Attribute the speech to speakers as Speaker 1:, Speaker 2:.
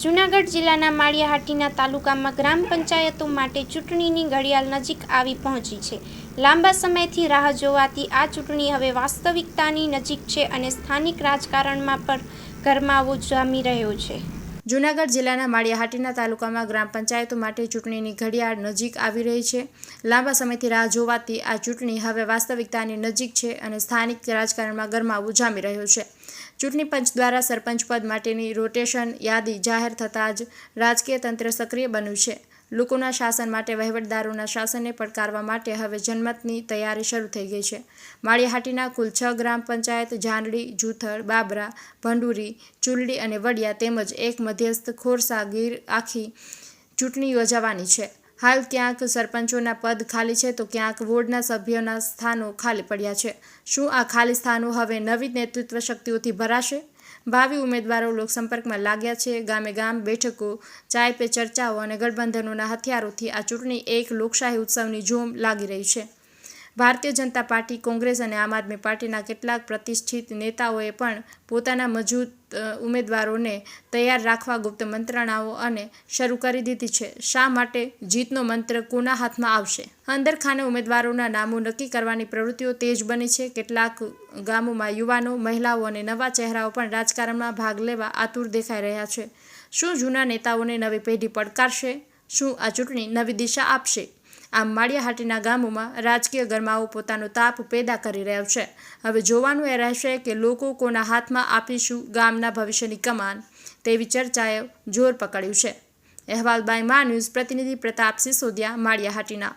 Speaker 1: જૂનાગઢ જિલ્લાના માળિયાહાટીના તાલુકામાં ગ્રામ પંચાયતો માટે ચૂંટણીની ઘડિયાળ નજીક આવી પહોંચી છે. લાંબા સમયથી રાહ જોવાતી આ ચૂંટણી હવે વાસ્તવિકતાની નજીક છે અને સ્થાનિક રાજકારણમાં પણ ગરમાવો જામી રહ્યો છે. જૂનાગઢ જિલ્લાના માળિયાહાટીના તાલુકામાં ગ્રામ પંચાયતો માટે ચૂંટણીની ઘડિયાળ નજીક આવી રહી છે. લાંબા સમયથી રાહ જોવાતી આ ચૂંટણી હવે વાસ્તવિકતાની નજીક છે અને સ્થાનિક રાજકારણમાં ગરમાવો જામી રહ્યો છે. ચૂંટણી પંચ દ્વારા સરપંચ પદ માટેની રોટેશન યાદી જાહેર થતાં જ રાજકીય તંત્ર સક્રિય બન્યું છે. લોકોના શાસન માટે વહીવટદારોના શાસનને પડકારવા માટે હવે જનમતની તૈયારી શરૂ થઈ ગઈ છે. માળિયાહાટીના કુલ 6 ગ્રામ પંચાયત જાંડલી, જૂથળ, બાબરા, ભંડુરી, ચુરડી અને વડિયા તેમજ એક મધ્યસ્થ ખોરસા ગીર આખી ચૂંટણી યોજાવાની છે. હાલ ક્યાંક સરપંચોના પદ ખાલી છે તો ક્યાંક વોર્ડના સભ્યોના સ્થાનો ખાલી પડ્યા છે. શું આ ખાલી સ્થાનો હવે નવી નેતૃત્વ શક્તિઓથી ભરાશે? ભાવિ ઉમેદવારો લોકસંપર્કમાં લાગ્યા છે. ગામે ગામ બેઠકો, ચાય પે ચર્ચાઓ અને ગઠબંધનોના હથિયારોથી આ ચૂંટણી એક લોકશાહી ઉત્સવની જોમ લાગી રહી છે. ભારતીય જનતા પાર્ટી, કોંગ્રેસ અને આમ આદમી પાર્ટીના કેટલાક પ્રતિષ્ઠિત નેતાઓએ પણ પોતાના મજબૂત ઉમેદવારોને તૈયાર રાખવા ગુપ્ત મંત્રણાઓ અને શરૂ કરી દીધી છે. શા માટે? જીતનો મંત્ર કોના હાથમાં આવશે? અંદરખાને ઉમેદવારોના નામો નક્કી કરવાની પ્રવૃત્તિઓ તેજ બની છે. કેટલાક ગામોમાં યુવાનો, મહિલાઓ અને નવા ચહેરાઓ પણ રાજકારણમાં ભાગ લેવા આતુર દેખાઈ રહ્યા છે. શું જૂના નેતાઓને નવી પેઢી પડકારશે? શું આ ચૂંટણી નવી દિશા આપશે? આમ માળિયાહાટીના ગામોમાં રાજકીય ગરમાવો પોતાનો તાપ પેદા કરી રહ્યો છે. હવે જોવાનું એ રહેશે કે લોકો કોના હાથમાં આપીશું ગામના ભવિષ્યની કમાન, તેવી ચર્ચાએ જોર પકડ્યું છે. અહેવાલ બાય મા ન્યૂઝ પ્રતિનિધિ પ્રતાપ સિસોદિયા, માળિયાહાટીના.